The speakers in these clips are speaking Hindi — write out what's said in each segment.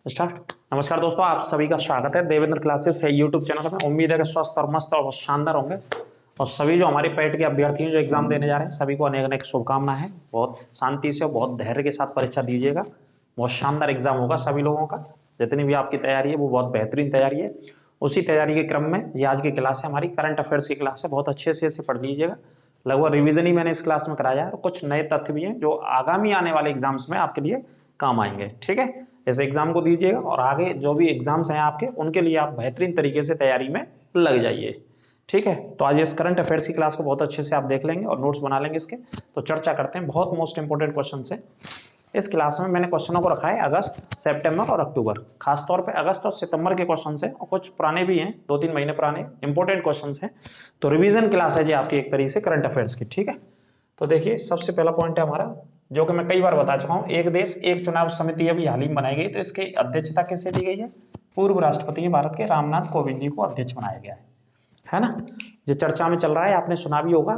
स्टार्ट। नमस्कार दोस्तों, आप सभी का स्वागत है देवेंद्र क्लासेस है यूट्यूब चैनल में। उम्मीद है कि स्वस्थ और मस्त और शानदार होंगे। और सभी जो हमारी पेट के अभ्यर्थी हैं जो एग्जाम देने जा रहे हैं, सभी को अनेक अनेक शुभकामनाएं हैं। बहुत शांति से और बहुत धैर्य के साथ परीक्षा दीजिएगा। बहुत शानदार एग्जाम होगा सभी लोगों का। जितनी भी आपकी तैयारी है वो बहुत बेहतरीन तैयारी है। उसी तैयारी के क्रम में ये आज की क्लास है, हमारी करंट अफेयर्स की क्लास है। बहुत अच्छे से इसे पढ़ लीजिएगा। लगभग रिविजन ही मैंने इस क्लास में कराया है और कुछ नए तथ्य भी हैं जो आगामी आने वाले एग्जाम्स में आपके लिए काम आएंगे। ठीक है, इस एग्जाम को दीजिएगा और आगे जो भी एग्जाम्स हैं आपके, उनके लिए आप बेहतरीन तरीके से तैयारी में लग जाइए। ठीक है, तो आज इस करंट अफेयर्स की क्लास को बहुत अच्छे से आप देख लेंगे और नोट्स बना लेंगे इसके। तो चर्चा करते हैं, बहुत मोस्ट इंपोर्टेंट क्वेश्चन है इस क्लास में। मैंने क्वेश्चनों को रखा है अगस्त, सितंबर और अक्टूबर। खासतौर पे अगस्त और सितंबर के क्वेश्चन हैं और कुछ पुराने भी हैं, 2-3 महीने पुराने इंपॉर्टेंट क्वेश्चन हैं। तो रिवीजन क्लास है जी आपकी एक तरीके से करंट अफेयर्स की। ठीक है, तो देखिए सबसे पहला पॉइंट है हमारा, जो कि मैं कई बार बता चुका हूं, एक देश एक चुनाव समिति अभी हाल ही में बनाई गई। तो इसकी अध्यक्षता किसे दी गई है? पूर्व राष्ट्रपति भारत के रामनाथ कोविंद जी को अध्यक्ष बनाया गया है ना। जो चर्चा में चल रहा है, आपने सुना भी होगा,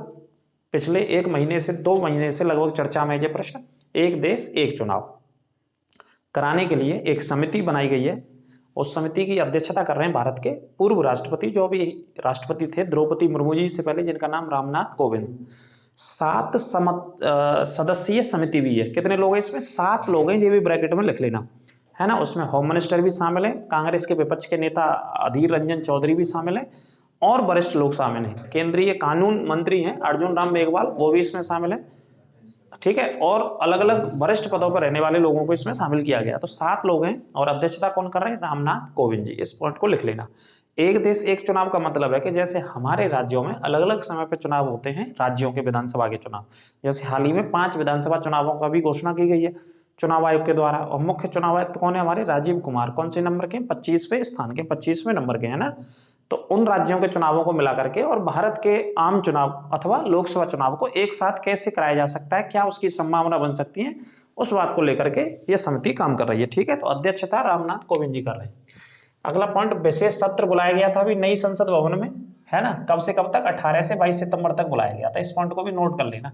पिछले 1 महीने से 2 महीने से लगभग चर्चा में ये प्रश्न, एक देश एक चुनाव कराने के लिए एक समिति बनाई गई है। उस समिति की अध्यक्षता कर रहे हैं भारत के पूर्व राष्ट्रपति, जो भी राष्ट्रपति थे द्रौपदी मुर्मू जी से पहले, जिनका नाम रामनाथ कोविंद। 7 सदस्यीय समिति भी है। कितने लोग हैं इसमें? 7 लोग हैं, ये भी ब्रैकेट में लिख लेना है ना। उसमें होम मिनिस्टर भी शामिल है, कांग्रेस के विपक्ष के नेता अधीर रंजन चौधरी भी शामिल है और वरिष्ठ लोग शामिल हैं। केंद्रीय कानून मंत्री हैं अर्जुन राम मेघवाल, वो भी इसमें शामिल है। ठीक है, और अलग अलग वरिष्ठ पदों पर रहने वाले लोगों को इसमें शामिल किया गया। तो 7 लोग हैं और अध्यक्षता कौन कर रहे हैं? रामनाथ कोविंद जी। इस पॉइंट को लिख लेना। एक देश एक चुनाव का मतलब है कि जैसे हमारे राज्यों में अलग अलग समय पर चुनाव होते हैं, राज्यों के विधानसभा के चुनाव, जैसे हाल ही में 5 विधानसभा चुनावों का भी घोषणा की गई है चुनाव आयोग के द्वारा। और मुख्य चुनाव आयुक्त कौन है? हमारे राजीव कुमार। कौन से नंबर के? 25वें स्थान के, 25वें नंबर के, है ना। तो उन राज्यों के चुनावों को मिला करके और भारत के आम चुनाव अथवा लोकसभा चुनाव को एक साथ कैसे कराया जा सकता है, क्या उसकी संभावना बन सकती है, उस बात को लेकर के ये समिति काम कर रही है। ठीक है, तो अध्यक्षता रामनाथ कोविंद जी कर रहे हैं। अगला पॉइंट, विशेष सत्र बुलाया गया था अभी नई संसद भवन में, है ना। कब से कब तक? 18 से 22 सितंबर तक बुलाया गया था। इस पॉइंट को भी नोट कर लेना।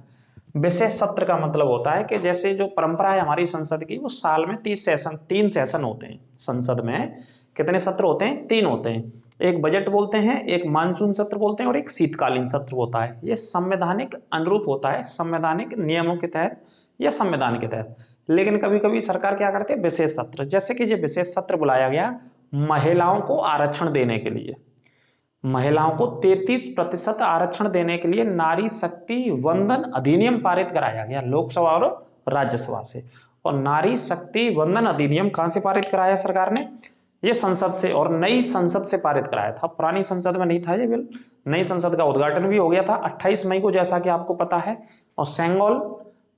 विशेष सत्र का मतलब होता है कि जैसे जो परंपरा है हमारी संसद की, वो साल में 3 सेशन होते हैं। संसद में कितने सत्र होते हैं? 3 होते हैं। एक बजट बोलते हैं, एक मानसून सत्र बोलते हैं और एक शीतकालीन सत्र होता है। ये संवैधानिक अनुरूप होता है, संवैधानिक नियमों के तहत या संविधान के तहत। लेकिन कभी कभी सरकार क्या करती है? विशेष सत्र। जैसे कि ये विशेष सत्र बुलाया गया महिलाओं को आरक्षण देने के लिए। महिलाओं को 33% आरक्षण देने के लिए नारी शक्ति वंदन अधिनियम पारित कराया गया लोकसभा और राज्यसभा से। और नारी शक्ति वंदन अधिनियम कहां से पारित कराया सरकार ने? ये संसद से, और नई संसद से पारित कराया था। पुरानी संसद में नहीं था ये बिल। नई संसद का उद्घाटन भी हो गया था 28 मई को, जैसा कि आपको पता है। और सेंगोल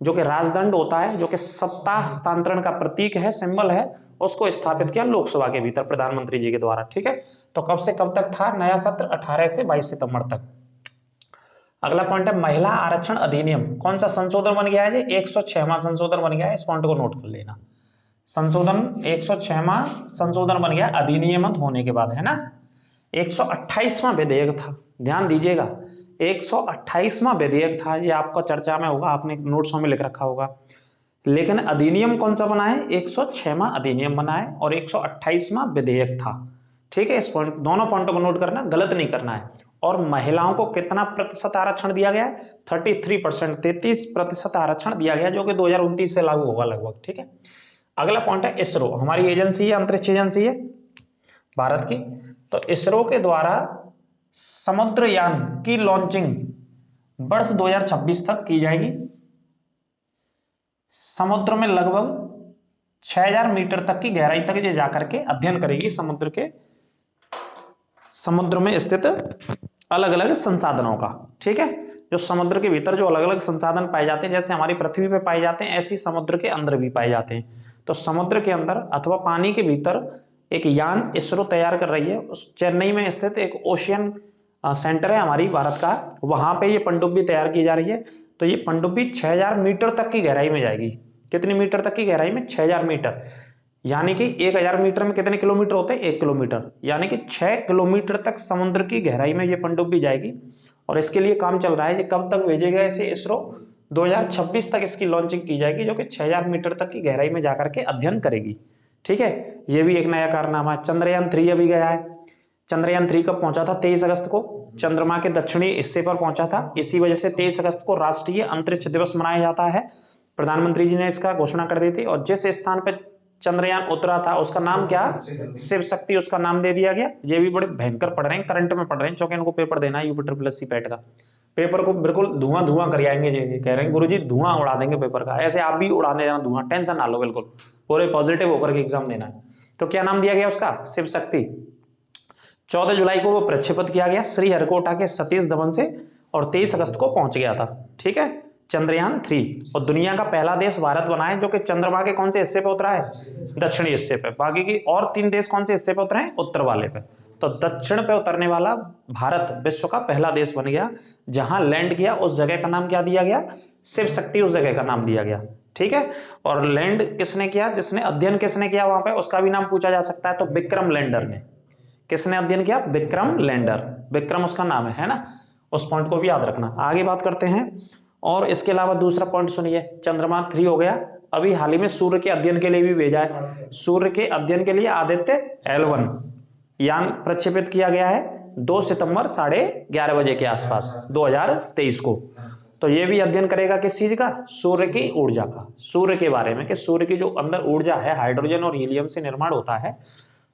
जो कि राजदंड होता है, जो कि सत्ता हस्तांतरण का प्रतीक है, सिंबल है, उसको स्थापित किया लोकसभा के भीतर प्रधानमंत्री जी के द्वारा। ठीक है, तो कब से कब तक था नया सत्र? 18 से 22 सितंबर तक। अगला पॉइंट है महिला आरक्षण अधिनियम। कौन सा संशोधन बन गया है? 106वां संशोधन बन गया है। इस पॉइंट को नोट कर लेना। संशोधन 106वां संशोधन बन गया अधिनियमित होने के बाद, है ना। 128वां विधेयक था, ध्यान दीजिएगा। 128वां विधेयक था, ये आपका चर्चा में होगा, आपने नोट्सों में लिख रखा होगा। लेकिन अधिनियम कौन सा बना है? 106वां अधिनियम बना है और 128वां विधेयक था। ठीक है, इस पॉइंट, दोनों पॉइंटों को नोट करना, गलत नहीं करना है। और महिलाओं को कितना प्रतिशत आरक्षण दिया गया है? 33%, 33% आरक्षण दिया गया, जो कि 2029 से लागू होगा लगभग। ठीक है, अगला पॉइंट है इसरो। हमारी एजेंसी है, अंतरिक्ष एजेंसी है भारत की। तो इसरो के द्वारा समुद्रयान की लॉन्चिंग वर्ष 2026 तक की जाएगी। समुद्र में लगभग 6000 मीटर तक की गहराई तक ये जाकर के अध्ययन करेगी समुद्र में स्थित अलग अलग संसाधनों का। ठीक है, जो समुद्र के भीतर जो अलग अलग संसाधन पाए जाते हैं, जैसे हमारी पृथ्वी पे पाए जाते हैं, ऐसे समुद्र के अंदर भी पाए जाते हैं। तो समुद्र के अंदर अथवा पानी के भीतर एक यान इसरो तैयार कर रही है। उस चेन्नई में स्थित एक ओशियन सेंटर है हमारी भारत का, वहां पे ये पनडुब्बी तैयार की जा रही है। तो ये पनडुब्बी 6000 मीटर तक की गहराई में जाएगी। कितनी मीटर तक की गहराई में? 6000 मीटर। यानी कि 1000 मीटर में कितने किलोमीटर होते हैं? 1 किलोमीटर। यानी कि 6 किलोमीटर तक समुद्र की गहराई में ये पनडुब्बी जाएगी। और इसके लिए काम चल रहा है, ये कब तक भेजेगा इसे इसरो? 2026 तक इसकी लॉन्चिंग की जाएगी, जो कि 6000 मीटर तक की गहराई में जाकर के अध्ययन करेगी। ठीक है, ये भी एक नया कारनामा है। चंद्रयान 3 अभी गया है। चंद्रयान 3 कब पहुंचा था? 23 अगस्त को चंद्रमा के दक्षिणी हिस्से पर पहुंचा था। इसी वजह से 23 अगस्त को राष्ट्रीय अंतरिक्ष दिवस मनाया जाता है। प्रधानमंत्री जी ने इसका घोषणा कर दी थी। और जिस स्थान पर चंद्रयान उतरा था उसका नाम क्या? शिव शक्ति उसका नाम दे दिया गया। ये भी बड़े भयंकर पढ़ रहे हैं, करंट में पढ़ रहे हैं, क्योंकि इनको पेपर देना है यूपी पैट का। पेपर को बिल्कुल धुआं धुआं कर आएंगे। जी कह रहे हैं गुरुजी धुआं उड़ा देंगे पेपर का। ऐसे आप भी उड़ाने जाना धुआं, टेंशन ना लो, बिल्कुल पूरे पॉजिटिव होकर के एग्जाम देना है। तो क्या नाम दिया गया उसका? शिव शक्ति। 14 जुलाई को वो प्रक्षेपित किया गया श्रीहरिकोटा के सतीश धवन से और 23 अगस्त को पहुंच गया था। ठीक है, चंद्रयान 3। और दुनिया का पहला देश भारत बना है जो कि चंद्रमा के कौन से हिस्से पे उतरा है? दक्षिणी हिस्से पे। बाकी की और 3 देश कौन से हिस्से पे उतरे हैं? उत्तर वाले पे। तो दक्षिण पे उतरने वाला भारत विश्व का पहला देश बन गया। जहां लैंड किया उस जगह का नाम क्या दिया गया? शिव शक्ति उस जगह का नाम दिया गया। ठीक है, और लैंड किसने किया? जिसने अध्ययन किसने किया वहां पे, उसका भी नाम पूछा जा सकता है। तो विक्रम लैंडर ने। किसने अध्ययन किया? विक्रम लैंडर। विक्रम उसका नाम है ना, उस पॉइंट को भी याद रखना। आगे बात करते हैं। और इसके अलावा दूसरा पॉइंट सुनिए, चंद्रमा 3 हो गया। अभी हाल ही में सूर्य के अध्ययन के लिए भी भेजा है। सूर्य के अध्ययन के लिए आदित्य L1 यान प्रक्षेपित किया गया है 2 सितंबर 11:30 बजे के आसपास 2023 को। तो ये भी अध्ययन करेगा किस चीज का? सूर्य की ऊर्जा का, सूर्य के बारे में कि सूर्य की जो अंदर ऊर्जा है हाइड्रोजन और हीलियम से निर्माण होता है,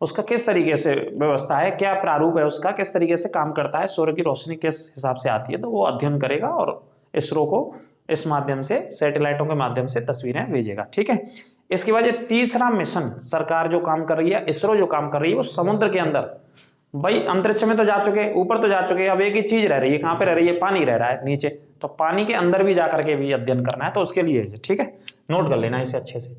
उसका किस तरीके से व्यवस्था है, क्या प्रारूप है उसका, किस तरीके से काम करता है, सूर्य की रोशनी किस हिसाब से आती है। तो वो अध्ययन करेगा और इसरो को इस माध्यम से, सैटेलाइटों के माध्यम से तस्वीरें भेजेगा। ठीक है, इसके बाद ये तीसरा मिशन सरकार जो काम कर रही है, इसरो जो काम कर रही है, वो समुद्र के अंदर। भाई अंतरिक्ष में तो जा चुके, ऊपर तो जा चुके, अब एक ही चीज रह रही है। कहां पे रह रही है? पानी रह रहा है नीचे। तो पानी के अंदर भी जाकर के भी अध्ययन करना है, तो उसके लिए। ठीक है, नोट कर लेना इसे अच्छे से।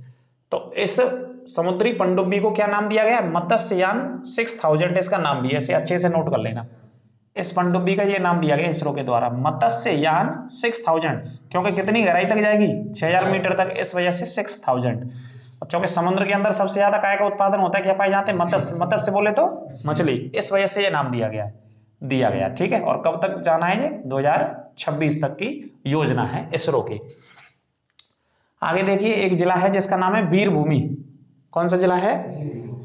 तो इस समुद्री पनडुब्बी को क्या नाम दिया गया? मत्स्ययान 6000 इसका नाम भी है, इसे अच्छे से नोट कर लेना। इस पनडुब्बी का ये नाम दिया गया इसरो के द्वारा, मत्स्ययान 6000। क्योंकि कितनी गहराई तक जाएगी? 6000 मीटर तक, इस वजह से 6000। और क्योंकि समुद्र के अंदर सबसे ज्यादा काय का उत्पादन होता है, क्या पाए जाते हैं? मत्स्य। मत्स्य बोले तो मछली, इस वजह से ये नाम दिया गया। ठीक है, और कब तक जाना है? ये 2026 तक की योजना है इसरो की। आगे देखिए, एक जिला है जिसका नाम है वीरभूमि। कौन सा जिला है?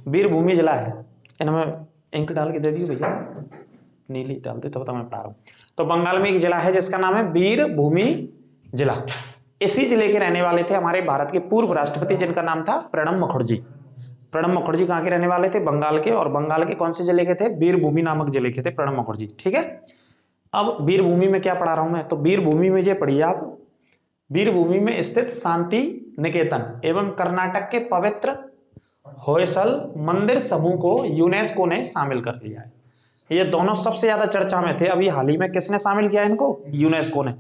वीरभूमि जिला है। इनमें इंक डाल के दे दिए भैया, नीली डाल दे तब मैं पढ़ा रहा हूं। तो बंगाल में एक जिला है जिसका नाम है वीरभूमि जिला। इसी जिले के रहने वाले थे हमारे भारत के पूर्व राष्ट्रपति, जिनका नाम था प्रणब मुखर्जी। प्रणब मुखर्जी कहाँ के रहने वाले थे? बंगाल के। और बंगाल के कौन से जिले के थे? वीरभूमि नामक जिले के थे प्रणब मुखर्जी। ठीक है, अब वीरभूमि में क्या पढ़ा रहा हूं मैं? तो वीरभूमि में ये पढ़िए आप, वीरभूमि में स्थित शांति निकेतन एवं कर्नाटक के पवित्र होयसल मंदिर समूह को यूनेस्को ने शामिल कर लिया है। ये दोनों सबसे ज्यादा चर्चा में थे। अभी हाल ही में किसने शामिल किया इनको? यूनेस्को ने।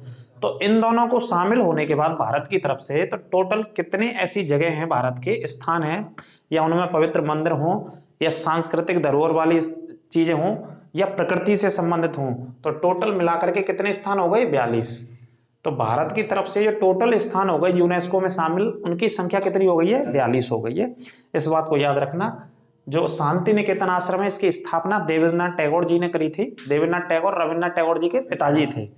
तो इन दोनों को शामिल होने के बाद भारत की तरफ से तो टोटल कितने ऐसी जगह हैं, भारत के स्थान हैं, या उनमें पवित्र मंदिर हों, या सांस्कृतिक धरोहर वाली चीजें हों, या प्रकृति से संबंधित हों, तो टोटल मिलाकर के कितने स्थान हो गए? 42। तो भारत की तरफ से ये टोटल स्थान हो गए यूनेस्को में शामिल, उनकी संख्या कितनी हो गई है? 42 हो गई है। इस बात को याद रखना। जो शांति निकेतन आश्रम है, इसकी स्थापना देवेंद्रनाथ टैगोर जी ने करी थी। देवेंद्रनाथ टैगोर रविन्द्रनाथ टैगोर जी के पिताजी थे।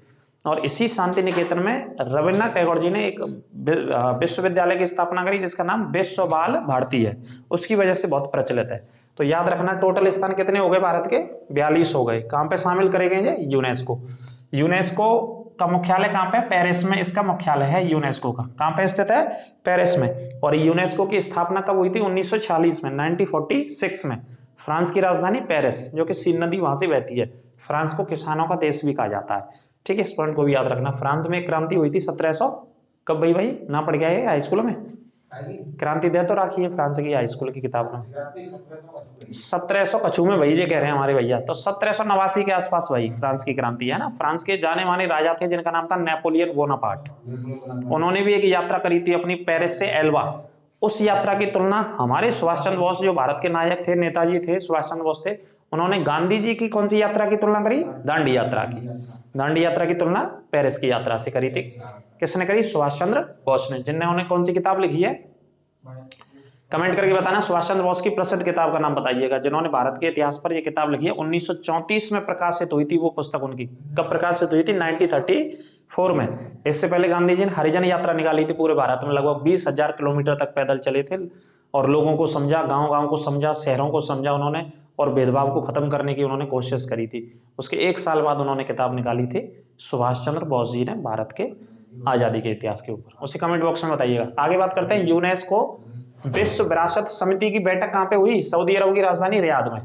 और इसी शांति निकेतन में रविन्द्रनाथ टैगोर जी ने एक विश्वविद्यालय की स्थापना करी जिसका नाम विश्व बाल भारती है। उसकी वजह से बहुत प्रचलित है। तो याद रखना, टोटल स्थान कितने हो गए भारत के? 42 हो गए। कहां पे शामिल करे गए? यूनेस्को। यूनेस्को का मुख्यालय कहां पे? पेरिस में इसका मुख्यालय है यूनेस्को का। कहां पे स्थित है? पेरिस में। और यूनेस्को की स्थापना कब हुई थी? 1946 में, 1946 में। फ्रांस की राजधानी पेरिस, जो कि सीन नदी वहां से बहती है। फ्रांस को किसानों का देश भी कहा जाता है। ठीक है, इस पॉइंट को भी याद रखना। फ्रांस में क्रांति हुई थी 1700, कब भाई ना पढ़ गया है हाई स्कूल में? क्रांति दे तो रखी है फ्रांस की हाई स्कूल की किताब में। 1700 कछू में भाई, ये कह रहे हैं हमारे भैया। तो 1789 के आसपास भाई फ्रांस की क्रांति है ना। फ्रांस के जाने माने राजा थे जिनका नाम था नेपोलियन बोनापार्ट। उन्होंने भी एक यात्रा करी थी अपनी पेरिस से एल्वा। उस यात्रा की तुलना हमारे सुभाष चंद्र बोस, जो भारत के नायक थे, नेताजी थे, सुभाष चंद्र बोस थे, उन्होंने गांधी जी की कौन सी यात्रा की तुलना करी? दांडी यात्रा की। दांडी यात्रा की तुलना पेरिस की यात्रा से करी थी। किसने करी? सुभाष चंद्र बोस ने। जिन्होंने कौन सी किताब लिखी है? कमेंट करके बताना सुभाष चंद्र बोस की प्रसिद्ध किताब का नाम बताइएगा, जिन्होंने भारत के इतिहास पर यह किताब लिखी है। 1934 में प्रकाशित हुई थी वो पुस्तक उनकी। कब प्रकाशित हुई थी? 1934 में। इससे पहले गांधी जी ने हरिजन यात्रा निकाली थी पूरे भारत में, लगभग 20,000 किलोमीटर तक पैदल चले थे। और लोगों को समझा, गांव गांव को समझा, शहरों को समझा उन्होंने, और भेदभाव को खत्म करने की उन्होंने कोशिश करी थी। उसके 1 साल बाद उन्होंने किताब निकाली थी सुभाष चंद्र बोस जी ने, भारत के आजादी के इतिहास के ऊपर। उसे कमेंट बॉक्स में बताइएगा। आगे बात करते हैं, यूनेस्को विश्व विरासत समिति की बैठक कहां पे हुई? सऊदी अरब की राजधानी रियाद में।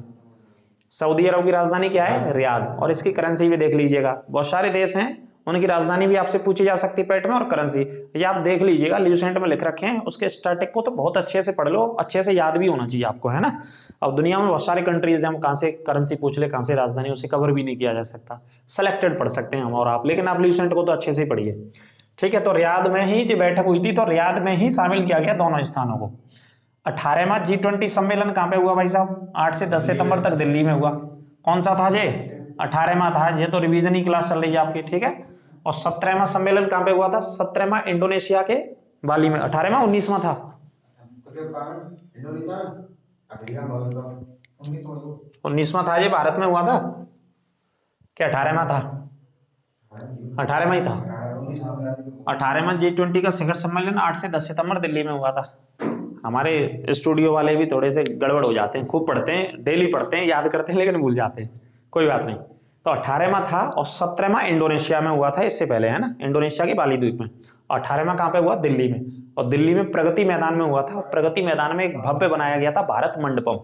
सऊदी अरब की राजधानी क्या है? रियाद। और इसकी करेंसी भी देख लीजिएगा, बहुत सारे देश हैं उनकी राजधानी भी आपसे पूछी जा सकती है पेट में, और करेंसी ये आप देख लीजिएगा, ल्यूसेंट में लिख रखे हैं। उसके स्टैटिक को तो बहुत अच्छे से पढ़ लो, अच्छे से याद भी होना चाहिए आपको, है ना। अब दुनिया में बहुत सारे कंट्रीज हैं, हम कहां से करेंसी पूछ ले, कहां से राजधानी, उसे कवर भी नहीं किया जा सकता। सेलेक्टेड पढ़ सकते हैं हम और आप, लेकिन आप ल्यूसेंट को तो अच्छे से पढ़िए, ठीक है। तो रियाद में ही जो बैठक हुई थी, तो रियाद में ही शामिल किया गया दोनों स्थानों को। 18वां G20 सम्मेलन कहां पे हुआ भाई साहब? 8 से 10 सितंबर तक दिल्ली में हुआ। कौन सा था ये? 18वां था। ये तो रिवीजन ही क्लास चल रही है आपकी, ठीक है। और 17वां सम्मेलन कहां पे हुआ था? 17वां इंडोनेशिया के बाली में। 18वां 19वां था? 19वां था। ये भारत में हुआ था क्या? 18वां था? 18वां ही था। 18वां G20 का शिखर सम्मेलन 8 से 10 सितंबर दिल्ली में हुआ था। हमारे स्टूडियो वाले भी थोड़े से गड़बड़ हो जाते हैं, खूब पढ़ते हैं, डेली पढ़ते हैं, याद करते हैं, लेकिन भूल जाते हैं, कोई बात नहीं। तो 18वां था, और 17वां इंडोनेशिया में हुआ था, इससे पहले, है ना, इंडोनेशिया के बाली द्वीप में। 18वां कहां पे हुआ? दिल्ली में। और दिल्ली में प्रगति मैदान में हुआ था। प्रगति मैदान में एक भव्य बनाया गया था भारत मंडपम।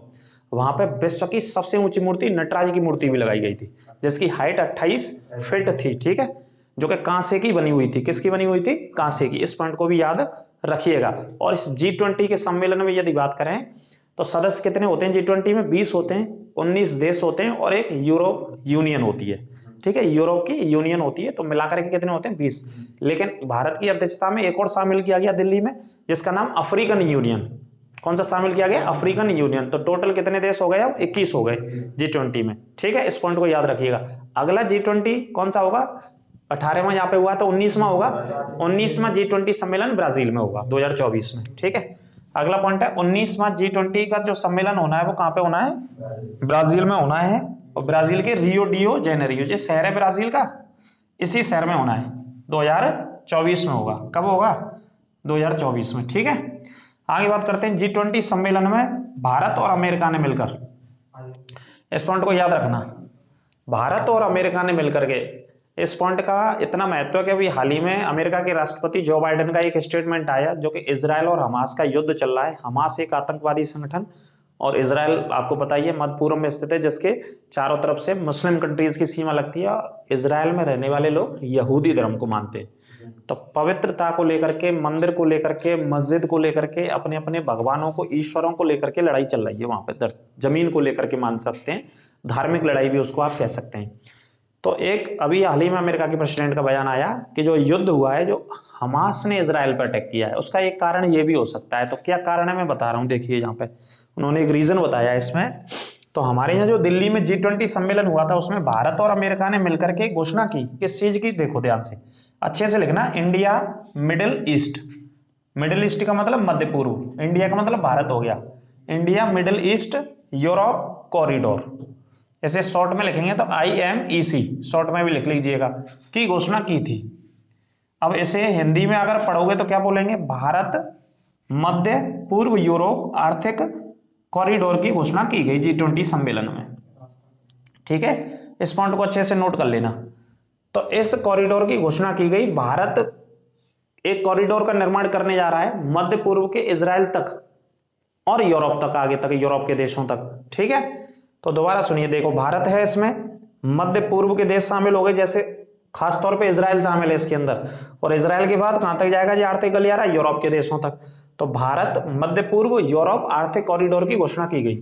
वहां पे विश्व की सबसे ऊंची मूर्ति नटराज की मूर्ति भी लगाई गई थी, जिसकी हाइट 28 फीट थी, ठीक है, जो कि कांसे की बनी हुई थी। किसकी बनी हुई थी? कांसे की। इस पॉइंट को भी याद रखिएगा। और इस G20 के सम्मेलन में यदि बात करें तो सदस्य कितने होते हैं G20 में? 20 होते हैं, 19 देश होते हैं, और एक यूरोप यूनियन होती है, ठीक है, यूरोप की यूनियन होती है। तो मिलाकर के कितने होते हैं? 20। लेकिन भारत की अध्यक्षता में एक और शामिल किया गया दिल्ली में, जिसका नाम अफ्रीकन यूनियन। कौन सा शामिल किया गया? African union. तो टोटल कितने देश हो गए? अब 21 हो गए G20 में, ठीक है। इस पॉइंट को याद रखिएगा। अगला G20 कौन सा होगा? 18वां यहाँ पे हुआ, तो 19वां होगा। 19वां G20 सम्मेलन ब्राजील में होगा 2024 में, ठीक है। अगला पॉइंट है, 19वां G20 का जो सम्मेलन होना है वो कहां पे होना है? ब्राजील में होना है। और ब्राजील के रियो डियो जेनेरियो, जो शहर है ब्राजील का, इसी शहर में होना है। 2024 में होगा। कब होगा? 2024 में, ठीक है। आगे बात करते हैं, G20 सम्मेलन में भारत और अमेरिका ने मिलकर, इस पॉइंट को याद रखना, भारत और अमेरिका ने मिलकर के, इस पॉइंट का इतना महत्व है कि अभी हाल ही में अमेरिका के राष्ट्रपति जो बाइडेन का एक स्टेटमेंट आया, जो कि इजराइल और हमास का युद्ध चल रहा है। हमास एक आतंकवादी संगठन, और इजराइल आपको पता ही है मध्य पूर्व में स्थित है, जिसके चारों तरफ से मुस्लिम कंट्रीज की सीमा लगती है। और इजराइल में रहने वाले लोग यहूदी धर्म को मानते हैं। तो पवित्रता को लेकर के, मंदिर को लेकर के, मस्जिद को लेकर के, अपने अपने भगवानों को, ईश्वरों को लेकर के लड़ाई चल रही है वहां पे। जमीन को लेकर के मान सकते हैं, धार्मिक लड़ाई भी उसको आप कह सकते हैं। तो एक अभी हाल ही में अमेरिका के प्रेसिडेंट का बयान आया कि जो युद्ध हुआ है, जो हमास ने इजराइल पर अटैक किया है, उसका एक कारण ये भी हो सकता है। तो क्या कारण है मैं बता रहा हूं, देखिए यहाँ पे उन्होंने एक रीजन बताया इसमें। तो हमारे यहाँ जो दिल्ली में G20 सम्मेलन हुआ था, उसमें भारत और अमेरिका ने मिलकर के घोषणा की। किस चीज की? देखो ध्यान से, अच्छे से लिखना, India middle east. Middle east का मतलब मध्य पूर्व, इंडिया का मतलब भारत हो गया। India middle east Europe corridor, ऐसे शॉर्ट में लिखेंगे तो IMEC, शॉर्ट में भी लिख लीजिएगा, की घोषणा की थी। अब इसे हिंदी में अगर पढ़ोगे तो क्या बोलेंगे? भारत मध्य पूर्व यूरोप आर्थिक कॉरिडोर की घोषणा की गई G20 सम्मेलन में, ठीक है। इस पॉइंट को अच्छे से नोट कर लेना। तो इस कॉरिडोर की घोषणा की गई। भारत एक कॉरिडोर का निर्माण करने जा रहा है मध्य पूर्व के इजराइल तक और यूरोप तक, आगे तक यूरोप के देशों तक, ठीक है। तो दोबारा सुनिए, देखो भारत है इसमें, मध्य पूर्व के देश शामिल हो गए, जैसे खासतौर पे इजराइल शामिल है इसके अंदर। और इजराइल के बाद कहां तक जाएगा ये आर्थिक गलियारा? यूरोप के देशों तक। तो भारत मध्य पूर्व यूरोप आर्थिक कॉरिडोर की घोषणा की गई।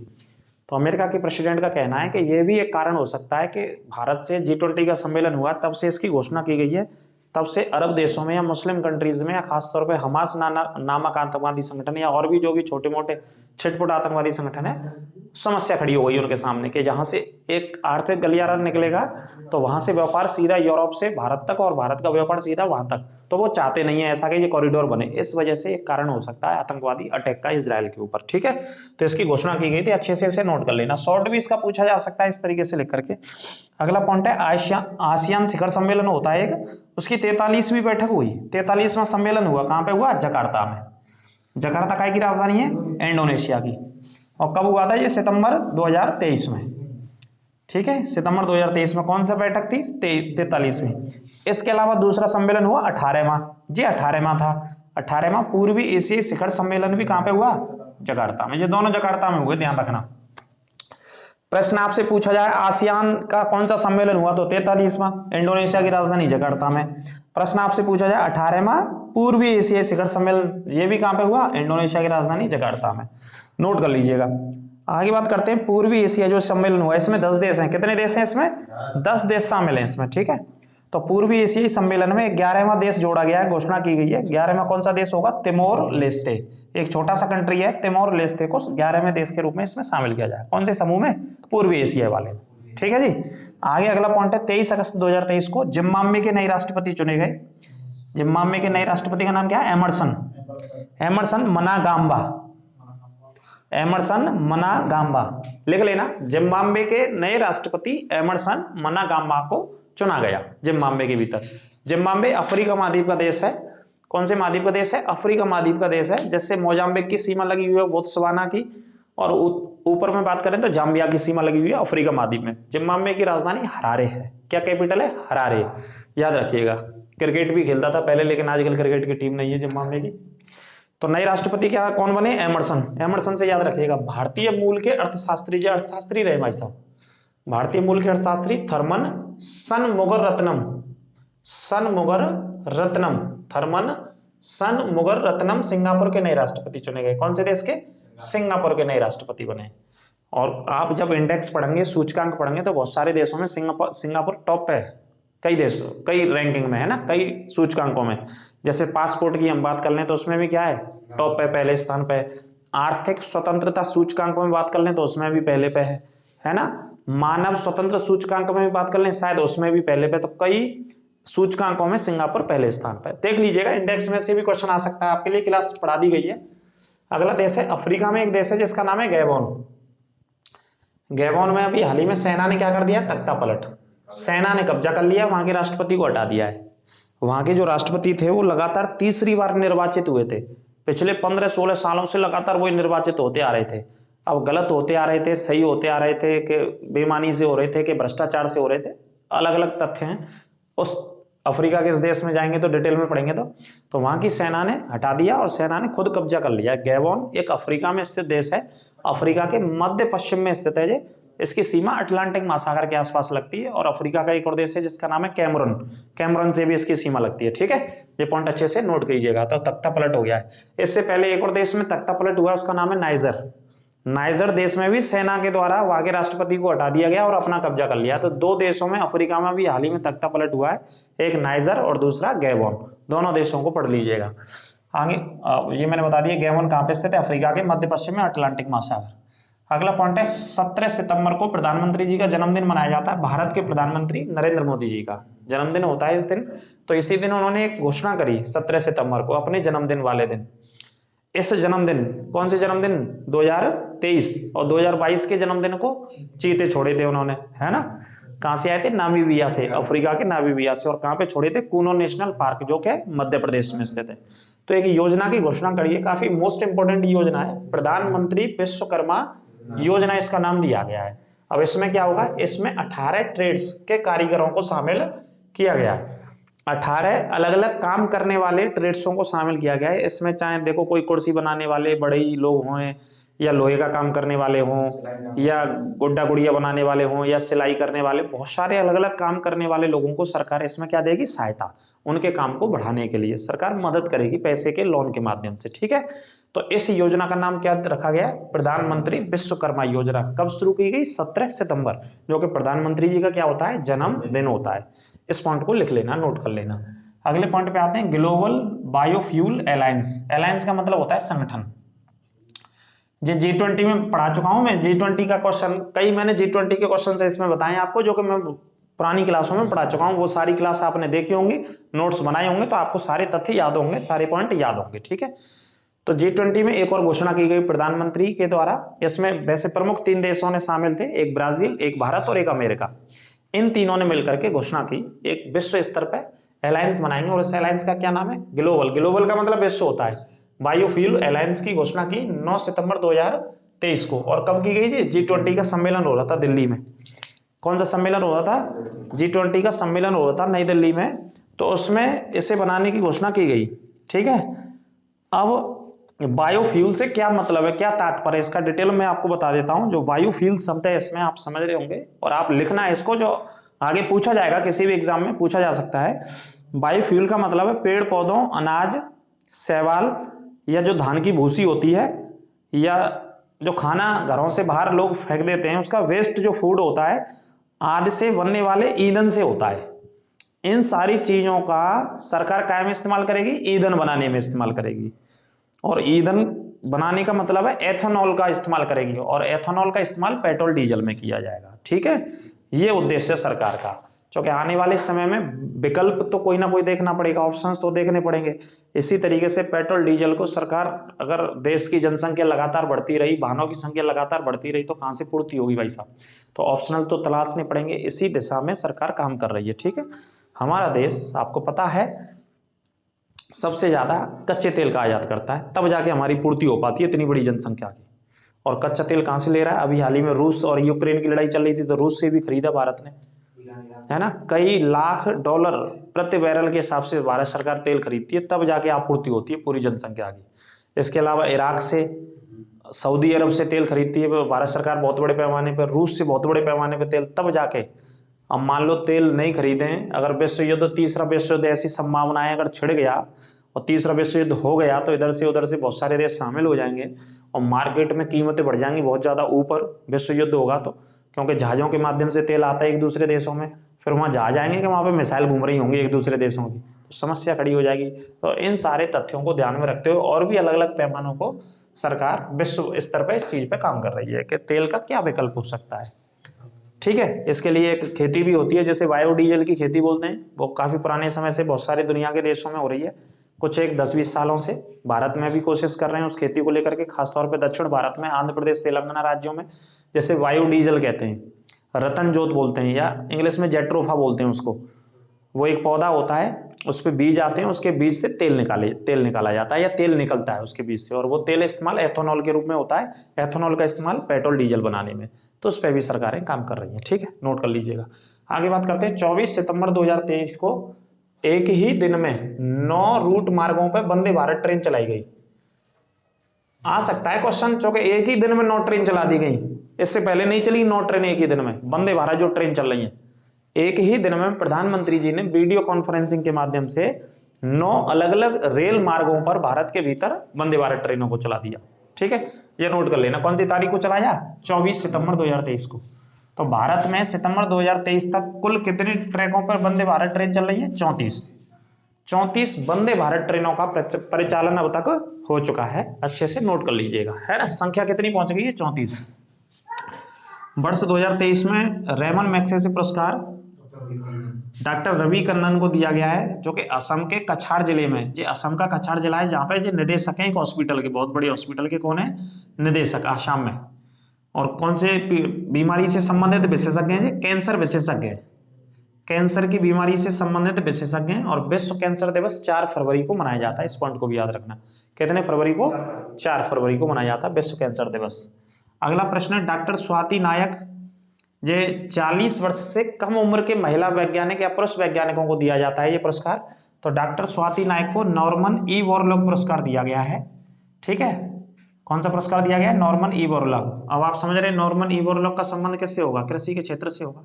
तो अमेरिका के प्रेसिडेंट का कहना है कि यह भी एक कारण हो सकता है कि भारत से G20 का सम्मेलन हुआ, तब से इसकी घोषणा की गई है। तब से अरब देशों में या मुस्लिम कंट्रीज में, या खासतौर पे हमास नामक आतंकवादी संगठन, या और भी जो भी छोटे मोटे छिटपुट आतंकवादी संगठन है, समस्या खड़ी हो गई उनके सामने कि जहां से एक आर्थिक गलियारा निकलेगा तो वहां से व्यापार सीधा यूरोप से भारत तक, और भारत का व्यापार सीधा वहां तक। तो वो चाहते नहीं है ऐसा कि ये कॉरिडोर बने। इस वजह से एक कारण हो सकता है आतंकवादी अटैक का इजराइल के ऊपर, ठीक है। तो इसकी घोषणा की गई थी, अच्छे से इसे नोट कर लेना। शॉर्ट भी इसका पूछा जा सकता है इस तरीके से लिख करके। अगला पॉइंट है, आसियान शिखर सम्मेलन होता है एक, उसकी 43वीं बैठक हुई। 43वां सम्मेलन हुआ, कहां पे हुआ? जकार्ता में। जकार्ता काय की राजधानी है? इंडोनेशिया की। और कब हुआ था ये? सितंबर 2023 में। ठीक है, सितंबर 2023 में। कौन सा बैठक थी? 43वीं। इसके अलावा दूसरा सम्मेलन हुआ 18वां जी, 18वां था। 18वां पूर्वी एशियाई शिखर सम्मेलन भी कहां पे हुआ? जकार्ता में। ये दोनों जकार्ता में हुए, ध्यान रखना। प्रश्न आपसे पूछा जाए आसियान का कौन सा सम्मेलन हुआ? तो 43वां, इंडोनेशिया की राजधानी जकार्ता में। प्रश्न आपसे पूछा जाए 18वां पूर्वी एशियाई शिखर सम्मेलन, ये भी कहां पे हुआ? इंडोनेशिया की राजधानी जकार्ता में। नोट कर लीजिएगा। आगे बात करते हैं पूर्वी एशिया जो सम्मेलन हुआ, इसमें 10 देश हैं। कितने देश हैं इसमें? 10 देश शामिल हैं इसमें। ठीक है, तो पूर्वी एशियाई सम्मेलन में 11वां देश जोड़ा गया है, घोषणा की गई है। 11वां कौन सा देश होगा? Timor Leste. एक छोटा सा कंट्री है तिमोर लेस्ते को 11वें देश के रूप में इसमें शामिल किया जाए। कौन से समूह में? पूर्वी एशिया वाले। ठीक है जी। आगे अगला पॉइंट है 23 अगस्त 2023 को जिम्बाब्वे के नए राष्ट्रपति चुने गए। जिम्बाब्वे के नए राष्ट्रपति का नाम क्या है? एमरसन मनागाम्बा। एमरसन मनागाम्बा लिख लेना। जिम्बाब्वे के नए राष्ट्रपति एमरसन मनागाम्बा को चुना गया जिम्बाब्वे के भीतर। जिम्बाब्वे अफ्रीका महाद्वीप का देश है। कौन से महाद्वीप का देश है? अफ्रीका महाद्वीप का देश है, जिससे मोजाम्बिक की सीमा लगी हुई है बोत्सवाना की, और ऊपर में बात करें तो जाम्बिया की सीमा लगी हुई है अफ्रीका महाद्वीप में। जिम्बाब्वे की राजधानी हरारे है। क्या कैपिटल है? हरारे। याद रखिएगा। क्रिकेट भी खेलता था पहले, लेकिन आजकल क्रिकेट की टीम नहीं है जिम्बाब्वे की। तो नए राष्ट्रपति क्या कौन बने? एमरसन से याद रखिएगा। भारतीय मूल के अर्थशास्त्री, जो अर्थशास्त्री रहे भाई साहब, भारतीय मूल के अर्थशास्त्री थर्मन सनमुगररत्नम सिंगापुर के नए राष्ट्रपति चुने गए। कौन से देश के? सिंगापुर के नए राष्ट्रपति बने। और आप जब इंडेक्स पढ़ेंगे, सूचकांक पढ़ेंगे, तो बहुत सारे देशों में सिंगापुर टॉप पे है। कई देशों, कई रैंकिंग में है ना, कई सूचकांकों में। जैसे पासपोर्ट की हम बात कर लें तो उसमें भी क्या है? टॉप पे, पहले स्थान पे। आर्थिक स्वतंत्रता सूचकांक में बात कर लें तो उसमें भी पहले पे है ना। मानव स्वतंत्र सूचकांक में भी बात कर लें शायद उसमें भी पहले पे। तो कई सूचकांकों में सिंगापुर पहले स्थान पे। देख लीजिएगा, इंडेक्स में से भी क्वेश्चन आ सकता है। आपके लिए क्लास पढ़ा दी गई है। अगला देश है अफ्रीका में एक देश है जिसका नाम है गैबोन। गैबोन में अभी हाल ही में सेना ने क्या कर दिया? तख्ता पलट। सेना ने कब्जा कर लिया, वहां के राष्ट्रपति को हटा दिया है। वहां के जो राष्ट्रपति थे वो लगातार तीसरी बार निर्वाचित हुए थे। पिछले 15-16 सालों से लगातार वो निर्वाचित होते आ रहे थे। अब गलत होते आ रहे थे, सही होते आ रहे थे, कि बेईमानी से हो रहे थे, कि भ्रष्टाचार से हो रहे थे, अलग अलग तथ्य हैं। उस अफ्रीका के इस देश में जाएंगे तो डिटेल में पढ़ेंगे। तो वहां की सेना ने हटा दिया और सेना ने खुद कब्जा कर लिया। गैबोन एक अफ्रीका में स्थित देश है, अफ्रीका के मध्य पश्चिम में स्थित है। इसकी सीमा अटलांटिक महासागर के आसपास लगती है। और अफ्रीका का एक और देश है जिसका नाम है कैमरून। कैमरून से भी इसकी सीमा लगती है। ठीक है, ये पॉइंट अच्छे से नोट कीजिएगा। तो तख्ता पलट हो गया है। इससे पहले एक और देश में तख्ता पलट हुआ, उसका नाम है नाइजर। नाइजर देश में भी सेना के द्वारा वहां के राष्ट्रपति को हटा दिया गया और अपना कब्जा कर लिया। तो 2 देशों में अफ्रीका में भी हाल ही में तख्ता पलट हुआ है, एक नाइजर और दूसरा गैबोन। दोनों देशों को पढ़ लीजिएगा। आगे ये मैंने बता दिया गैबोन कहां पे स्थित है? अफ्रीका के मध्य पश्चिम में, अटलांटिक महासागर। अगला पॉइंट है 17 सितंबर को प्रधानमंत्री जी का जन्मदिन मनाया जाता है। भारत के प्रधानमंत्री नरेंद्र मोदी जी का जन्मदिन होता है इस दिन। तो इसी दिन उन्होंने एक घोषणा करी 17 सितंबर को, अपने जन्मदिन वाले दिन। इस जन्मदिन, कौन से जन्मदिन? 2023 और 2022 के जन्मदिन को चीते छोड़े थे उन्होंने, है ना। कहां से आए थे? नामीबिया से, अफ्रीका के नामीबिया से। और कहां पे छोड़े थे? कूनो नेशनल पार्क, जो कि मध्य प्रदेश में स्थित है। तो एक योजना की घोषणा करी है, काफी मोस्ट इंपोर्टेंट योजना है, प्रधानमंत्री विश्वकर्मा योजना इसका नाम दिया गया है। अब इसमें क्या होगा? इसमें 18 ट्रेड्स के कारीगरों को शामिल किया गया है। 18 अलग अलग काम करने वाले ट्रेड्सों को शामिल किया गया है। इसमें चाहे देखो कोई कुर्सी बनाने वाले बड़े ही लोग हों, या लोहे का काम करने वाले हों, या गुड्डा गुड़िया बनाने वाले हों, या सिलाई करने वाले, बहुत सारे अलग अलग काम करने वाले लोगों को सरकार इसमें क्या देगी? सहायता। उनके काम को बढ़ाने के लिए सरकार मदद करेगी पैसे के लोन के माध्यम से। ठीक है, तो इस योजना का नाम क्या रखा गया? प्रधानमंत्री विश्वकर्मा योजना। कब शुरू की गई? 17 सितंबर, जो कि प्रधानमंत्री जी का क्या होता है? जन्मदिन होता है। इस पॉइंट को लिख लेना, नोट कर लेना। अगले पॉइंट पे आते हैं, ग्लोबल बायोफ्यूल अलायंस। अलायंस का मतलब होता है संगठन। जो G20 में पढ़ा चुका हूं मैं। G20 का क्वेश्चन, कई मैंने G20 के क्वेश्चन इसमें बताए आपको, जो कि मैं पुरानी क्लासों में पढ़ा चुका हूं। वो सारी क्लास आपने देखी होंगी, नोट्स बनाए होंगे, तो आपको सारे तथ्य याद होंगे, सारे पॉइंट याद होंगे। ठीक है, तो G20 में एक और घोषणा की गई प्रधानमंत्री के द्वारा। इसमें वैसे प्रमुख 3 देशों ने शामिल थे, एक ब्राजील, एक भारत और एक अमेरिका। इन तीनों ने मिलकर के घोषणा की, एक विश्व स्तर पर अलायंस बनाएंगे। और इस अलायंस का क्या नाम है? ग्लोबल। ग्लोबल का मतलब विश्व होता है। बायोफ्यूल अलायंस की घोषणा की 9 सितंबर 2023 को। और कब की गई जी? G20 का सम्मेलन हो रहा था दिल्ली में। कौन सा सम्मेलन हो रहा था? G20 का सम्मेलन हो रहा था नई दिल्ली में, तो उसमें इसे बनाने की घोषणा की गई। ठीक है, अब बायोफ्यूल से क्या मतलब है, क्या तात्पर्य है, इसका डिटेल में आपको बता देता हूं। जो बायोफ्यूल शब्द है इसमें आप समझ रहे होंगे, और आप लिखना है इसको, जो आगे पूछा जाएगा, किसी भी एग्जाम में पूछा जा सकता है। बायोफ्यूल का मतलब है पेड़ पौधों, अनाज, शैवाल या जो धान की भूसी होती है, या जो खाना घरों से बाहर लोग फेंक देते हैं उसका वेस्ट जो फूड होता है, आदि से बनने वाले ईंधन से होता है। इन सारी चीजों का सरकार काय में इस्तेमाल करेगी? ईंधन बनाने में इस्तेमाल करेगी। और ईंधन बनाने का मतलब है एथेनॉल का इस्तेमाल करेगी, और एथेनॉल का इस्तेमाल पेट्रोल डीजल में किया जाएगा। ठीक है, ये उद्देश्य है सरकार का। क्योंकि आने वाले समय में विकल्प तो कोई ना कोई देखना पड़ेगा, ऑप्शंस तो देखने पड़ेंगे। इसी तरीके से पेट्रोल डीजल को सरकार, अगर देश की जनसंख्या लगातार बढ़ती रही, वाहनों की संख्या लगातार बढ़ती रही, तो कहां से पूर्ति होगी भाई साहब? तो ऑप्शनल तो तलाशने पड़ेंगे। इसी दिशा में सरकार काम कर रही है। ठीक है, हमारा देश आपको पता है सबसे ज्यादा कच्चे तेल का आयात करता है, तब जाके हमारी पूर्ति हो पाती है इतनी बड़ी जनसंख्या की। और कच्चा तेल कहां से ले रहा है? अभी हाल ही में रूस और यूक्रेन की लड़ाई चल रही थी, तो रूस से भी खरीदा भारत ने, है ना। कई लाख डॉलर प्रति बैरल के हिसाब से भारत सरकार तेल खरीदती है, तब जाके आपूर्ति होती है पूरी जनसंख्या की। इसके अलावा इराक से, सऊदी अरब से तेल खरीदती है भारत सरकार बहुत बड़े पैमाने पर, रूस से बहुत बड़े पैमाने पर तेल, तब जाके। अब मान लो तेल नहीं खरीदे, अगर विश्व युद्ध, तीसरा विश्व युद्ध, ऐसी संभावनाएं अगर छिड़ गया और तीसरा विश्व युद्ध हो गया, तो इधर से उधर से बहुत सारे देश शामिल हो जाएंगे और मार्केट में कीमतें बढ़ जाएंगी बहुत ज्यादा ऊपर, विश्व युद्ध होगा तो। क्योंकि जहाजों के माध्यम से तेल आता है एक दूसरे देशों में, फिर वहां जहाज आएंगे कि वहां पे मिसाइल घूम रही होंगी एक दूसरे देशों की, तो समस्या खड़ी हो जाएगी। तो इन सारे तथ्यों को ध्यान में रखते हुए और भी अलग अलग पैमानों को सरकार विश्व स्तर पर इस चीज पे काम कर रही है कि तेल का क्या विकल्प हो सकता है। ठीक है, इसके लिए एक खेती भी होती है, जैसे बायोडीजल की खेती बोलते हैं, वो काफी पुराने समय से बहुत सारे दुनिया के देशों में हो रही है। कुछ एक 10-20 सालों से भारत में भी कोशिश कर रहे हैं उस खेती को लेकर के, खासतौर पे दक्षिण भारत में, आंध्र प्रदेश, तेलंगाना राज्यों में। जैसे बायोडीजल कहते हैं, रतन जोत बोलते हैं, या इंग्लिश में जेट्रोफा बोलते हैं उसको। वो एक पौधा होता है, उस पे बीज आते हैं, उसके बीज से तेल निकाला जाता है, या तेल निकलता है उसके बीज से, और वो तेल इस्तेमाल एथेनॉल के रूप में होता है। एथेनॉल का इस्तेमाल पेट्रोल डीजल बनाने में, तो उस पर भी सरकारें काम कर रही हैं। ठीक है, नोट कर लीजिएगा। आगे बात करते हैं। 24 सितंबर 2023 को एक ही दिन में 9 रूट मार्गों पर वंदे भारत ट्रेन चलाई गई। आ सकता है क्वेश्चन, क्योंकि एक ही दिन में 9 ट्रेन चला दी गई, इससे पहले नहीं चली 9 ट्रेन एक ही दिन में। वंदे भारत जो ट्रेन चल रही है, एक ही दिन में प्रधानमंत्री जी ने वीडियो कॉन्फ्रेंसिंग के माध्यम से 9 अलग अलग रेल मार्गों पर भारत के भीतर वंदे भारत ट्रेनों को चला दिया। ठीक है, ये नोट कर लेना। कौन सी तारीख को चलाया? 24 सितंबर 2023 को। तो भारत में सितंबर 2023 तक कुल कितनी ट्रैकों पर वंदे भारत ट्रेन चल रही है? 34 वंदे भारत ट्रेनों का परिचालन अब तक हो चुका है। अच्छे से नोट कर लीजिएगा, है ना। संख्या कितनी पहुंच गई है? 34। वर्ष 2023 में रेमन मैग्सेसे पुरस्कार डॉक्टर रवि कन्नन को दिया गया है, जो कि असम के कछार जिले में, जो असम का कछार जिला है, जहां पे जो निदेशक हैं एक हॉस्पिटल के, बहुत बड़े हॉस्पिटल के, कौन है? निदेशक, आसाम में। और कौन से बीमारी से संबंधित विशेषज्ञ हैं? कैंसर विशेषज्ञ, कैंसर की बीमारी से संबंधित विशेषज्ञ हैं। और विश्व कैंसर दिवस 4 फरवरी को मनाया जाता है, इस पॉइंट को भी याद रखना। कितने फरवरी को? 4 फरवरी को मनाया जाता है विश्व कैंसर दिवस। अगला प्रश्न है, डॉक्टर स्वाति नायक, ये 40 वर्ष से कम उम्र के महिला वैज्ञानिक या पुरुष वैज्ञानिकों को दिया जाता है ये पुरस्कार। तो डॉक्टर स्वाति नायक को नॉर्मन ई बोरलॉग पुरस्कार दिया गया है। ठीक है, कौन सा पुरस्कार दिया गया है? Norman E Borlaug. अब आप समझ रहे हैं नॉर्मन ई बोरलॉग का संबंध किससे होगा? कृषि के क्षेत्र से होगा,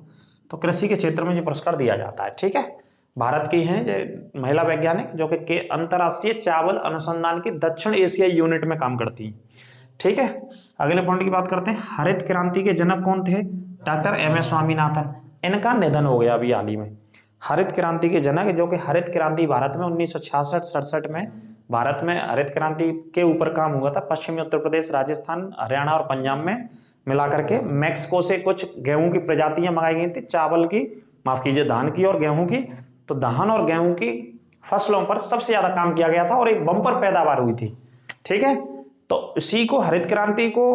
तो कृषि के क्षेत्र में ये पुरस्कार दिया जाता है। ठीक है, भारत की हैं ये महिला वैज्ञानिक, जो कि अंतरराष्ट्रीय चावल अनुसंधान की दक्षिण एशियाई यूनिट में काम करती हैं। ठीक है, अगले पॉइंट की बात करते हैं। हरित क्रांति के जनक कौन थे? Doctor M S Swaminathan. इनका निधन हो गया अभी हाल ही में। हरित क्रांति के जनक, जो कि हरित क्रांति भारत में 1966-67 में भारत में हरित क्रांति के ऊपर काम हुआ था। पश्चिमी उत्तर प्रदेश, राजस्थान, हरियाणा और पंजाब में मिलाकर के मैक्सिको से कुछ गेहूं की प्रजातियां मंगाई गई थी, चावल की, माफ कीजिए, धान की और गेहूं की। तो धान और गेहूं की फसलों पर सबसे ज्यादा काम किया गया था और एक बम्पर पैदावार हुई थी। ठीक है, तो इसी को हरित क्रांति को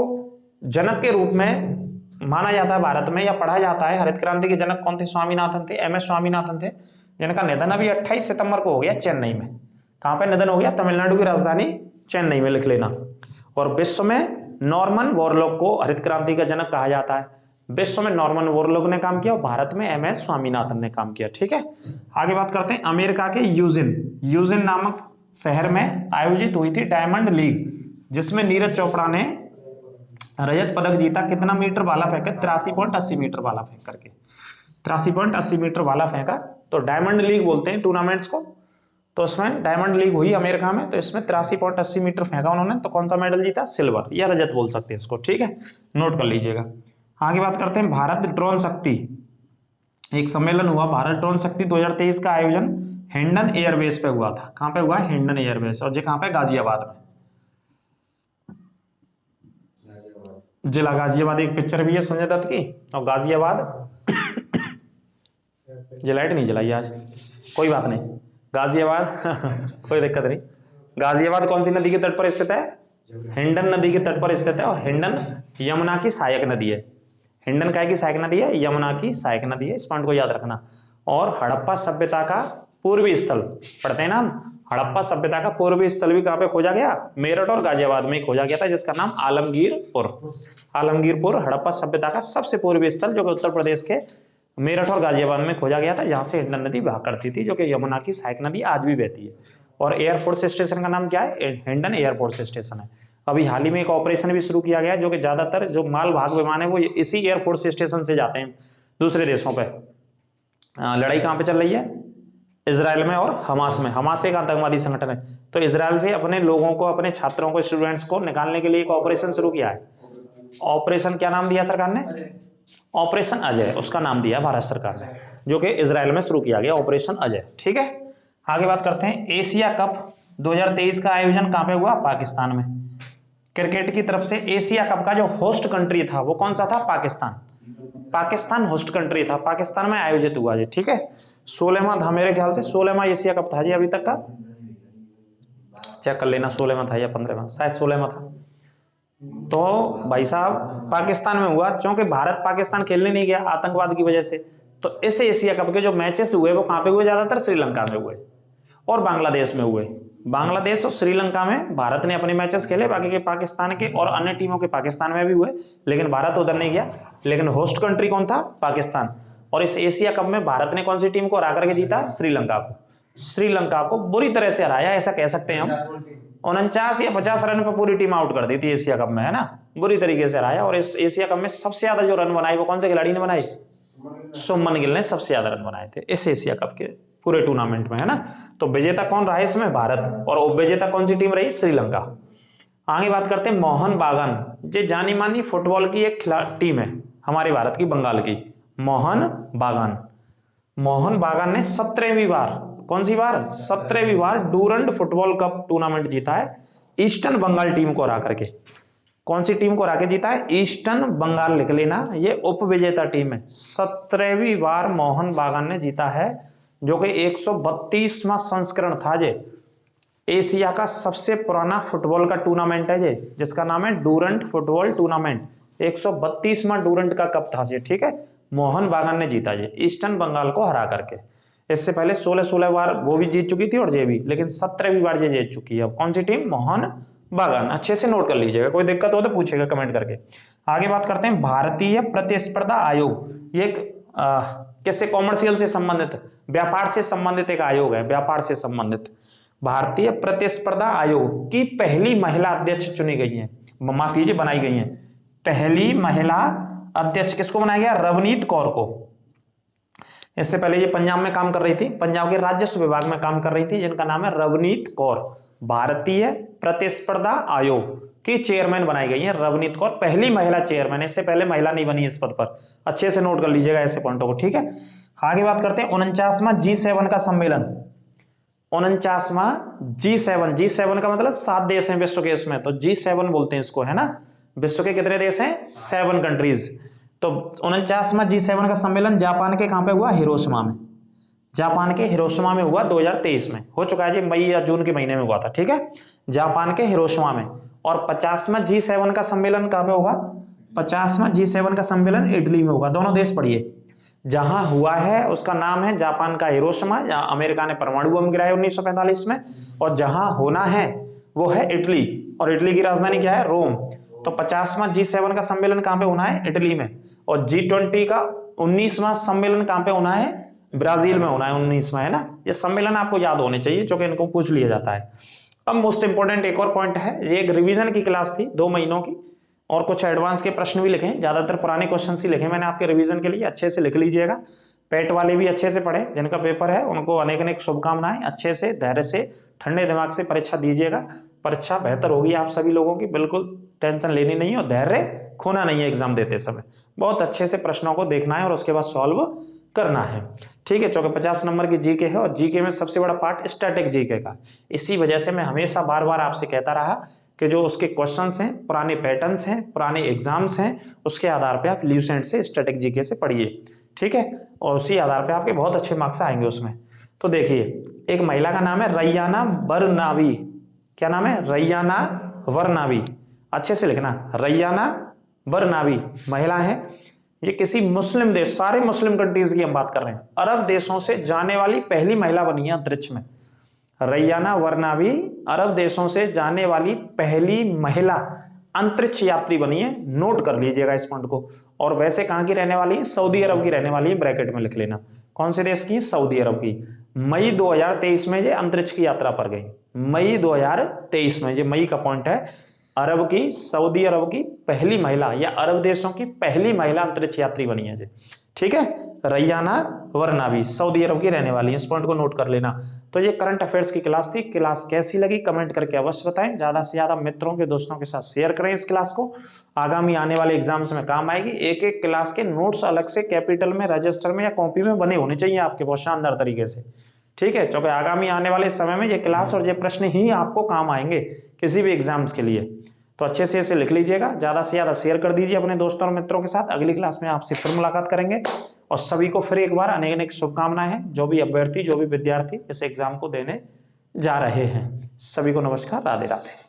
जनक के रूप में माना जाता है भारत में, या पढ़ा जाता है। हरित क्रांति के जनक कौन थे? स्वामीनाथन थे, एम एस स्वामीनाथन थे, जिनका निधन अभी 28 सितंबर को हो गया चेन्नई में। कहां पे निधन हो गया? तमिलनाडु की राजधानी चेन्नई में लिख लेना। और विश्व में नॉर्मन बोरलॉग को हरित क्रांति का जनक कहा जाता है। विश्व में नॉर्मन बोरलॉग ने काम किया, भारत में एमएस स्वामीनाथन ने काम किया। ठीक है, आगे बात करते हैं अमेरिका के यूजिन नामक शहर में आयोजित हुई थी डायमंड लीग, जिसमें नीरज चोपड़ा ने रजत पदक जीता। कितना मीटर भाला फेंका? 83.80 मीटर भाला फेंक करके 83.80 मीटर भाला फेंका। तो डायमंड लीग बोलते हैं टूर्नामेंट्स को। तो उसमें डायमंड लीग हुई अमेरिका में, तो इसमें 83.80 मीटर फेंका उन्होंने। तो कौन सा मेडल जीता? सिल्वर या रजत बोल सकते हैं इसको। ठीक है, नोट कर लीजिएगा। आगे बात करते हैं भारत ड्रोन शक्ति, एक सम्मेलन हुआ भारत ड्रोन शक्ति 2023 का आयोजन हिंडन एयरबेस पे हुआ था। कहां पे हुआ? हिंडन एयरबेस। और ये कहां पे? गाजियाबाद में। जिला गाजियाबाद, एक पिक्चर भी है संजय दत्त की। और गाजियाबाद ये लाइट नहीं जलाई आज, कोई बात नहीं। गाजियाबाद कोई दिक्कत नहीं। गाजियाबाद कौन सी नदी के तट पर स्थित है? हिंडन नदी के तट पर स्थित है। और हिंडन यमुना की सहायक नदी है। हिंडन काय की सहायक नदी है? यमुना की सहायक नदी है। इस पॉइंट को याद रखना। और हड़प्पा सभ्यता का पूर्वी स्थल पढ़ते हैं ना हम, हड़प्पा सभ्यता का पूर्वी स्थल भी कहां पे खोजा गया? मेरठ और गाजियाबाद में खोजा गया था, जिसका नाम आलमगीरपुर। आलमगीरपुर हड़प्पा सभ्यता का सबसे पूर्वी स्थल, जो कि उत्तर प्रदेश के मेरठ और गाजियाबाद में खोजा गया था, जहां से हिंडन नदी बहा करती थी, जो कि यमुना की सहायक नदी आज भी बहती है। और एयरफोर्स स्टेशन का नाम क्या है? हिंडन एयरफोर्स स्टेशन है। अभी हाल ही में एक ऑपरेशन भी शुरू किया गया, जो कि ज्यादातर जो माल भाग विमान है वो इसी एयरफोर्स स्टेशन से जाते हैं दूसरे देशों पे। लड़ाई कहां पे चल रही है? इजराइल में और हमास में। हमास एक आतंकवादी संगठन है। तो इजराइल से अपने लोगों को, अपने छात्रों को, स्टूडेंट्स को निकालने के लिए एक ऑपरेशन शुरू किया है। ऑपरेशन क्या नाम दिया सरकार ने? ऑपरेशन अजय, उसका नाम दिया भारत सरकार ने, जो कि इजराइल में शुरू किया गया, ऑपरेशन अजय। ठीक है, आगे बात करते हैं एशिया कप 2023 का आयोजन कहां पे हुआ? पाकिस्तान में। क्रिकेट की तरफ से एशिया कप का जो होस्ट कंट्री था वो कौन सा था? पाकिस्तान। पाकिस्तान होस्ट कंट्री था, पाकिस्तान में आयोजित हुआ जी। ठीक है, 16वां था मेरे ख्याल से, 16वां एशिया कप था जी अभी तक का। चेक कर लेना 16वां था या 15वां, शायद 16वां था। तो भाई साहब पाकिस्तान में हुआ, क्योंकि भारत पाकिस्तान खेलने नहीं गया आतंकवाद की वजह से। तो इस एशिया कप के जो मैचेस हुए वो कहां पे हुए? ज्यादातर श्रीलंका में हुए और बांग्लादेश में हुए। बांग्लादेश और श्रीलंका में भारत ने अपने मैचेस खेले, बाकी के पाकिस्तान के और अन्य टीमों के पाकिस्तान में भी हुए, लेकिन भारत उधर नहीं गया। लेकिन होस्ट कंट्री कौन था? पाकिस्तान। और इस एशिया कप में भारत ने कौन सी टीम को हरा करके जीता? श्रीलंका को। श्रीलंका को बुरी तरह से हराया, ऐसा कह सकते हैं हम। 49 या 50 रन पर पूरी टीम आउट कर दी थी एशिया कप में, है ना, बुरी तरीके से हराया। और इस एशिया कप में सबसे ज्यादा जो रन बनाए वो कौन से खिलाड़ी ने बनाए? शुभमन गिल ने सबसे ज्यादा रन बनाए थे इस एशिया कप के पूरे टूर्नामेंट में, है ना। तो विजेता कौन रहा इसमें? भारत। और उपविजेता कौन सी टीम रही? श्रीलंका। आगे बात करते हैं मोहन बागान, ये जानी मानी फुटबॉल की एक टीम है हमारे भारत की, बंगाल की। मोहन बागान। मोहन बागान ने 17वीं बार, कौन सी बार? 17वीं बार डूरंड फुटबॉल कप टूर्नामेंट जीता है, ईस्टर्न बंगाल टीम को हरा करके। कौन सी टीम को हरा के जीता है? ईस्टर्न बंगाल, लिख लेना, ये उपविजेता टीम है। 17वीं बार मोहन बागान ने जीता है, जो कि 132वां संस्करण था। ये एशिया का सबसे पुराना फुटबॉल का टूर्नामेंट है ये, जिसका नाम है डूरंड फुटबॉल टूर्नामेंट। 132वां डूरंड का कप था ये। ठीक है, मोहन बागान ने जीता ये ईस्टर्न बंगाल को हरा करके। इससे पहले 16 बार वो भी जीत चुकी थी और ये भी, लेकिन 17वीं बार ये जीत चुकी है। अब कौन सी टीम? मोहन बागान। अच्छे से नोट कर लीजिएगा, कोई दिक्कत हो तो पूछेगा कमेंट करके। आगे बात करते हैं भारतीय प्रतिस्पर्धा आयोग। ये किससे? कॉमर्शियल से संबंधित, व्यापार से संबंधित एक आयोग है, व्यापार से संबंधित। भारतीय प्रतिस्पर्धा आयोग की पहली महिला अध्यक्ष चुनी गई है, माफ कीजिए बनाई गई है। पहली महिला अध्यक्ष किसको बनाया गया? रवनीत कौर को। इससे पहले ये पंजाब में काम कर रही थी, पंजाब के राजस्व विभाग में काम कर रही थी, जिनका नाम है रवनीत कौर। भारतीय प्रतिस्पर्धा आयोग की चेयरमैन बनाई गई है रवनीत कौर, पहली महिला चेयरमैन। इससे पहले महिला नहीं बनी इस पद पर, अच्छे से नोट कर लीजिएगा ऐसे पॉइंटों को। ठीक है, आगे बात करते हैं 49वां G7 का सम्मेलन। 49वां G7 का मतलब 7 देश हैं विश्व के, इसमें तो G7 बोलते हैं इसको, है ना। विश्व के कितने देश हैं? 7 कंट्रीज। तो 49वां G7 का सम्मेलन जापान के कहां पे हुआ? हिरोशिमा में। जापान के हिरोशिमा में हुआ, 2023 में हो चुका है जी, मई या जून के महीने में हुआ था। ठीक है, जापान के हिरोशिमा में। और 50वां G7 का सम्मेलन कहां पे होगा? 50वां G7 का सम्मेलन इटली में होगा। दोनों देश पढ़िए, जहां हुआ है उसका नाम है जापान का हिरोशिमा, जहां अमेरिका ने परमाणु बम गिराया 1945 में, और जहां होना है वो है इटली, और इटली की राजधानी क्या है? रोम। तो 50वां G7 का सम्मेलन कहां पे होना है? इटली में। और G20 का 19वां सम्मेलन कहां पे होना है? ब्राजील में होना है, 19वां, है ना। ये सम्मेलन आपको याद होने चाहिए, जो कि इनको पूछ लिया जाता है। अब मोस्ट इंपोर्टेंट एक और पॉइंट है, ये एक रिवीजन की क्लास थी 2 महीनों की, और कुछ एडवांस के प्रश्न भी लिखे, ज्यादातर पुराने क्वेश्चन ही लिखे मैंने आपके रिवीजन के लिए, अच्छे से लिख लीजिएगा। पेट वाले भी अच्छे से पढ़े, जिनका पेपर है उनको अनेक अनेक शुभकामनाएं। अच्छे से, धैर्य से, ठंडे दिमाग से परीक्षा दीजिएगा। परीक्षा बेहतर होगी आप सभी लोगों की, बिल्कुल टेंशन लेनी नहीं है और धैर्य खोना नहीं है एग्जाम देते समय। बहुत अच्छे से प्रश्नों को देखना है और उसके बाद सॉल्व करना है, ठीक है। चूंकि 50 नंबर की जीके है, और जीके में सबसे बड़ा पार्ट स्टैटिक जीके का, इसी वजह से मैं हमेशा बार बार आपसे कहता रहा कि जो उसके क्वेश्चंस हैं, पुराने पैटर्न्स हैं, पुराने एग्जाम्स हैं, उसके आधार पे आप ल्यूसेंट से स्टैटिक जीके से पढ़िए, ठीक है। और उसी आधार पे आपके बहुत अच्छे मार्क्स आएंगे उसमें। तो देखिए, एक महिला का नाम है रैयाना बरनावी। क्या नाम है? रैयाना बरनावी। अच्छे से लिखना, रैयाना बरनावी महिला है। ये किसी मुस्लिम देश, सारे मुस्लिम कंट्रीज की हम बात कर रहे हैं, अरब देशों से जाने वाली पहली महिला बनी है अंतरिक्ष में। रैयाना बरनावी अरब देशों से जाने वाली पहली महिला अंतरिक्ष यात्री बनी है, नोट कर लीजिएगा इस पॉइंट को। और वैसे कहां की रहने वाली है? सऊदी अरब की रहने वाली है, ब्रैकेट में लिख लेना। कौन से देश की? सऊदी अरब की। मई 2023 में ये अंतरिक्ष की यात्रा पर गई, मई 2023 में, ये मई का पॉइंट है। अरब की, सऊदी अरब की पहली महिला, या अरब देशों की पहली महिला अंतरिक्ष यात्री बनी है, ठीक है। रैयाना बरनावी सऊदी अरब की रहने वाली है, इस पॉइंट को नोट कर लेना। तो ये करंट अफेयर्स की क्लास थी। क्लास कैसी लगी कमेंट करके अवश्य बताएं। ज्यादा से ज्यादा मित्रों के, दोस्तों के साथ शेयर करें इस क्लास को, आगामी आने वाले एग्जाम्स में काम आएगी। एक एक क्लास के नोट्स अलग से कैपिटल में, रजिस्टर में या कॉपी में बने होने चाहिए आपके, बहुत शानदार तरीके से, ठीक है। क्योंकि आगामी आने वाले समय में ये क्लास और ये प्रश्न ही आपको काम आएंगे किसी भी एग्जाम्स के लिए। तो अच्छे से इसे लिख लीजिएगा, ज्यादा से ज्यादा शेयर कर दीजिए अपने दोस्तों और मित्रों के साथ। अगली क्लास में आपसे फिर मुलाकात करेंगे, और सभी को फिर एक बार अनेक अनेक शुभकामनाएं हैं, जो भी अभ्यर्थी, जो भी विद्यार्थी इस एग्जाम को देने जा रहे हैं। सभी को नमस्कार, राधे राधे।